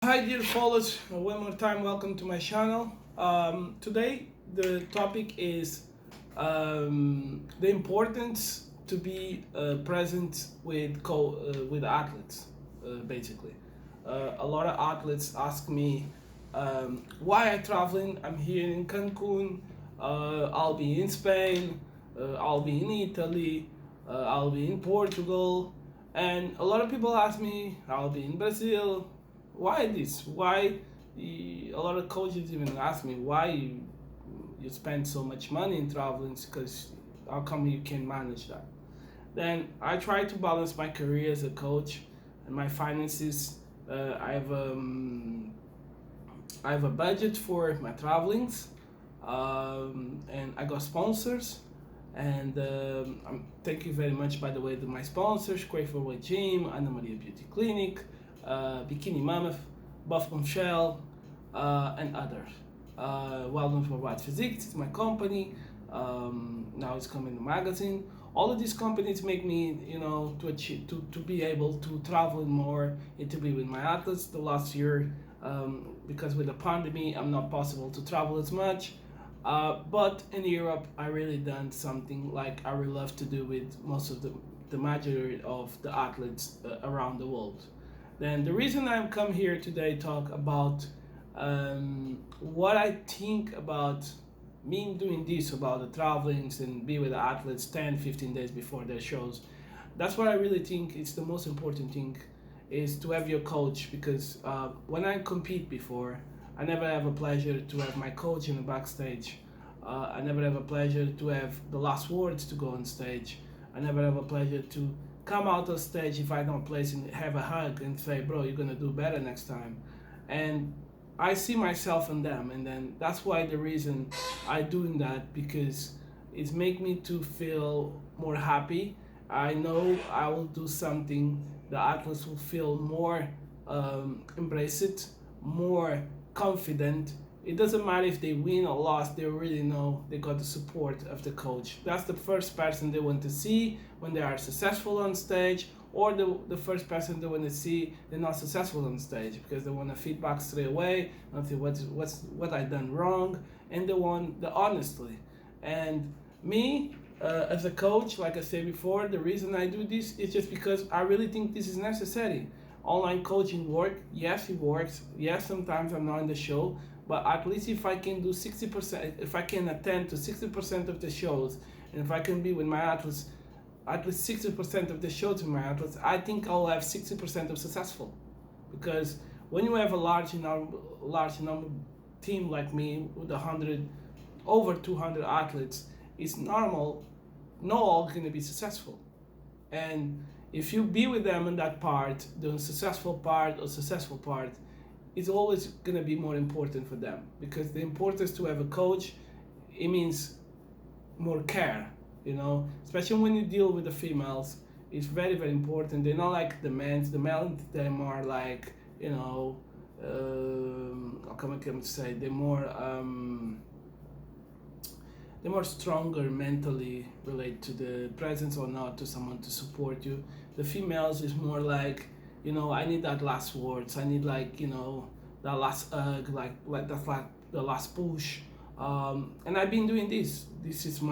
Hi dear followers, one more time welcome to my channel. Today the topic is the importance to be present with athletes, basically. A lot of athletes ask me why I traveling. I'm here in Cancun. I'll be in Spain. I'll be in Italy. I'll be in Portugal. And a lot of people ask me, I'll be in Brazil. Why this? Why? A lot of coaches even ask me why you spend so much money in traveling because how come you can manage that? Then I try to balance my career as a coach and my finances. Uh, I have um, I have a budget for my travelings, and I got sponsors. And thank you very much, by the way, to my sponsors: Grateful Way Gym, Anna Maria Beauty Clinic, Bikini Mammoth, Buff Bombshell, and others. Wellness Worldwide Physiques is my company. Now it's coming in the magazine. All of these companies make me, to achieve, to be able to travel more and to be with my athletes. The last year, because with the pandemic, I'm not possible to travel as much. But in Europe, I really done something like I really love to do with most of the majority of the athletes around the world. Then the reason I'm come here today talk about what I think about me doing this about the travelings and be with the athletes 10, 15 days before their shows. That's what I really think is the most important thing is to have your coach because when I compete before, I never have a pleasure to have my coach in the backstage. I never have a pleasure to have the last words to go on stage. I never have a pleasure to come out of stage if I don't place and have a hug and say, bro, you're gonna do better next time. And I see myself in them, and then that's why the reason I doing that because it's make me to feel more happy. I know I will do something the athletes will feel more embrace it, more confident. It doesn't matter if they win or lost, they really know they got the support of the coach. That's the first person they want to see when they are successful on stage, or the first person they want to see they're not successful on stage because they want the feedback straight away, and see what I done wrong, and they want the honestly. And me, as a coach, like I said before, the reason I do this is just because I really think this is necessary. Online coaching work, yes, it works. Yes, sometimes I'm not in the show, but at least if I can do 60%, if I can attend to 60% of the shows, and if I can be with my athletes at least 60% of the shows with my athletes, I think I'll have 60% of successful. Because when you have a large number team like me with 100 over 200 athletes, it's normal not all going to be successful. And if you be with them in that part, the successful part or successful part, it's always going to be more important for them because the importance to have a coach, it means more care, especially when you deal with the females. It's very, very important. They're not like the men's. The men, they're more like, how come I can say, they're more stronger mentally related to the presence or not to someone to support you. The females is more like, I need that last words. I need like, that last hug, like that's like the last push. And I've been doing this. This is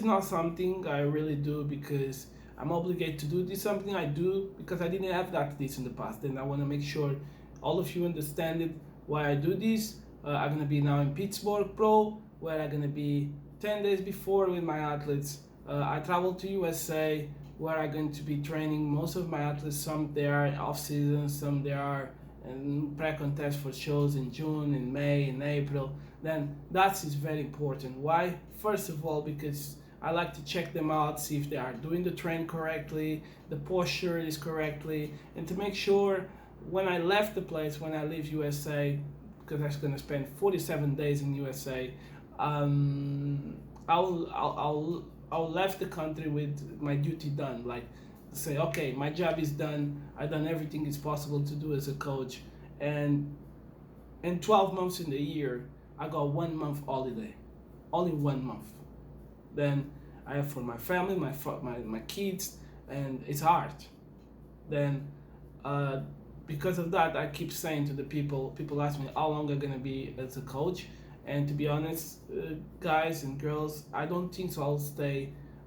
not something I really do because I'm obligated to do. This is something I do because I didn't have this in the past, and I want to make sure all of you understand it. Why I do this. I'm gonna be now in Pittsburgh Pro, where I'm gonna be 10 days before with my athletes. I travel to USA, where I'm going to be training most of my athletes. Some they are off season, some they are in pre-contest for shows in June, in May, in April. Then that is very important. Why? First of all, because I like to check them out, see if they are doing the train correctly, the posture is correctly, and to make sure when I left the place, when I leave USA, because I'm going to spend 47 days in USA, um, I'll left the country with my duty done. Like say, okay, my job is done. I've done everything is possible to do as a coach, and in 12 months in the year, I got 1 month holiday, only 1 month. Then I have for my family, my kids, and it's hard. Then uh, because of that, I keep saying to the people ask me how long I'm gonna be as a coach, and to be honest, guys and girls, I don't think so. I'll stay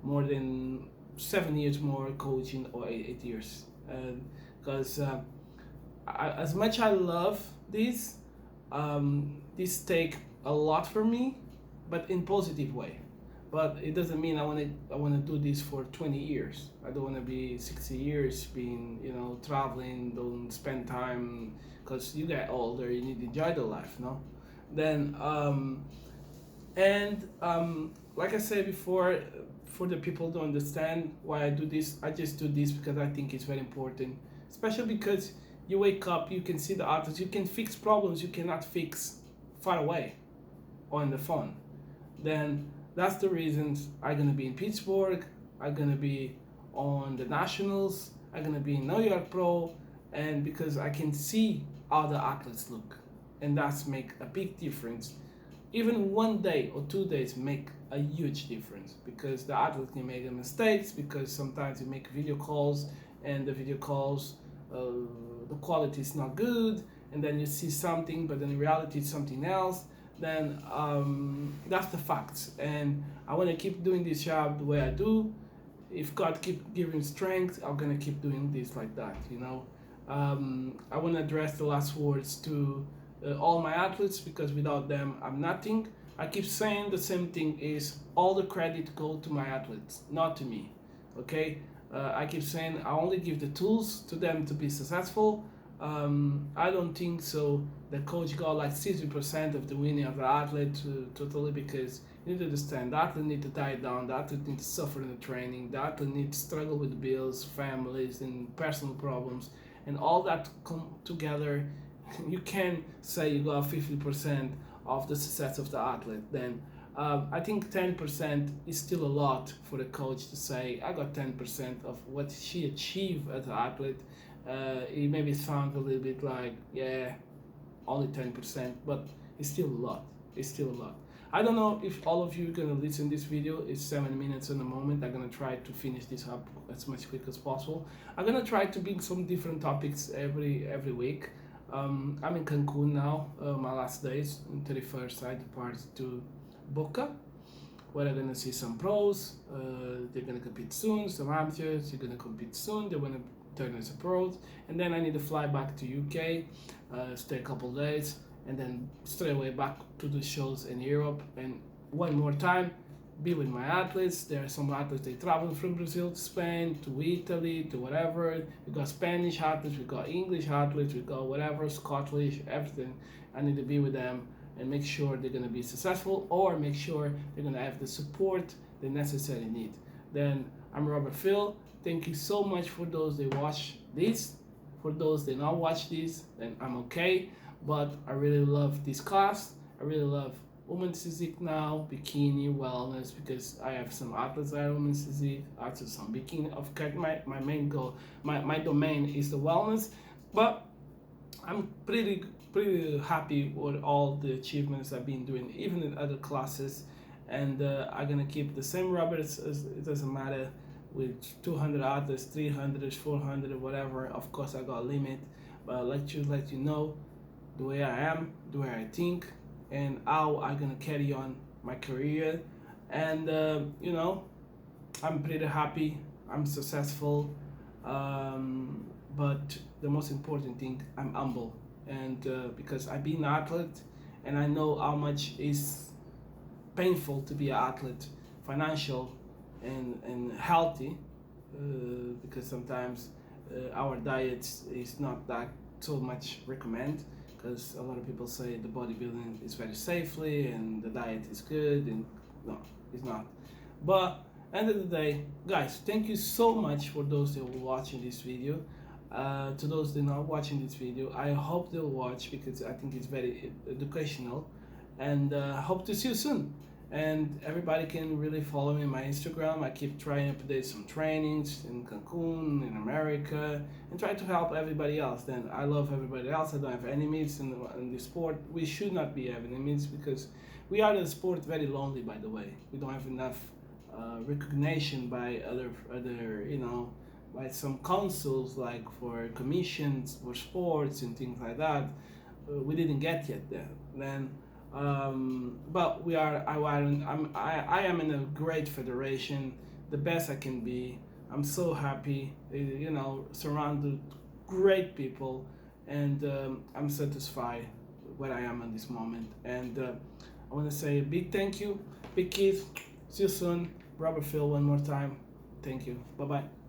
more than 7 years more coaching, or 8 years, because as much I love this, this take a lot for me, but in positive way. But it doesn't mean I want to do this for 20 years. I don't want to be 60 years being, traveling, don't spend time, because you get older, you need to enjoy the life, no? Then and like I said before, for the people to understand why I do this, I just do this because I think it's very important, especially because you wake up, you can see the others, you can fix problems you cannot fix far away on the phone. Then that's the reasons I'm gonna be in Pittsburgh, I'm gonna be on the Nationals, I'm gonna be in New York Pro, and because I can see how the athletes look, and that's make a big difference. Even 1 day or 2 days make a huge difference, because the athlete can make mistakes, because sometimes you make video calls and the video calls, the quality is not good, and then you see something but in reality it's something else. Then that's the facts, and I want to keep doing this job the way I do. If God keep giving strength, I'm gonna keep doing this like that. I want to address the last words to all my athletes, because without them I'm nothing. I keep saying the same thing, is all the credit go to my athletes, not to me. Okay, I keep saying I only give the tools to them to be successful. I don't think so the coach got like 60% of the winning of the athlete totally, because you need to understand the athlete need to die down, the athlete need to suffer in the training, the athlete need to struggle with bills, families, and personal problems, and all that come together. You can say you got 50% of the success of the athlete. Then I think 10% is still a lot for the coach to say I got 10% of what she achieved as an athlete. It maybe sounds a little bit like, yeah, only 10%, but it's still a lot. It's still a lot. I don't know if all of you are gonna listen this video. It's 7 minutes in a moment. I'm gonna try to finish this up as much quick as possible. I'm gonna try to bring some different topics every week. I'm in Cancun now, my last days. On 31st, I depart to Boca, where I'm gonna see some pros. They're gonna compete soon. Some amateurs, they're gonna compete soon. They wanna turn as a pros, and then I need to fly back to UK, stay a couple days, and then straight away back to the shows in Europe. And one more time, be with my athletes. There are some athletes, they travel from Brazil to Spain, to Italy, to whatever. We got Spanish athletes, we got English athletes, we got whatever, Scottish, everything. I need to be with them and make sure they're gonna be successful, or make sure they're gonna have the support they necessarily need. Then I'm Robert Phil. Thank you so much for those that watch this. For those that not watch this, then I'm okay. But I really love this class. I really love women's physique now, bikini, wellness, because I have some athletes that are women's physique, also some bikini. Of course, my main goal, my domain is the wellness, but I'm pretty happy with all the achievements I've been doing, even in other classes, and I'm gonna keep the same Roberts. It doesn't matter with 200 athletes, 300, 400, whatever. Of course, I got a limit, but I let you know the way I am, the way I think, and how I'm gonna carry on my career. And I'm pretty happy. I'm successful, but the most important thing, I'm humble, and because I've been an athlete, and I know how much is painful to be an athlete, financial and healthy, because sometimes our diet is not that so much recommend, because a lot of people say the bodybuilding is very safely and the diet is good, and no, it's not. But end of the day, guys, thank you so much for those that were watching this video. To those that are not watching this video, I hope they'll watch, because I think it's very educational, and hope to see you soon. And everybody can really follow me on my Instagram. I keep trying to update some trainings in Cancun, in America, and try to help everybody else. Then I love everybody else. I don't have enemies in the sport. We should not be having enemies, because we are in the sport very lonely, by the way. We don't have enough recognition by other by some councils, like for commissions for sports and things like that. We didn't get yet there. Then, but we are. I am in a great federation, the best I can be. I'm so happy, surrounded great people, and I'm satisfied where I am in this moment. And I want to say a big thank you, big Keith. See you soon, Robert Phil. One more time, thank you. Bye bye.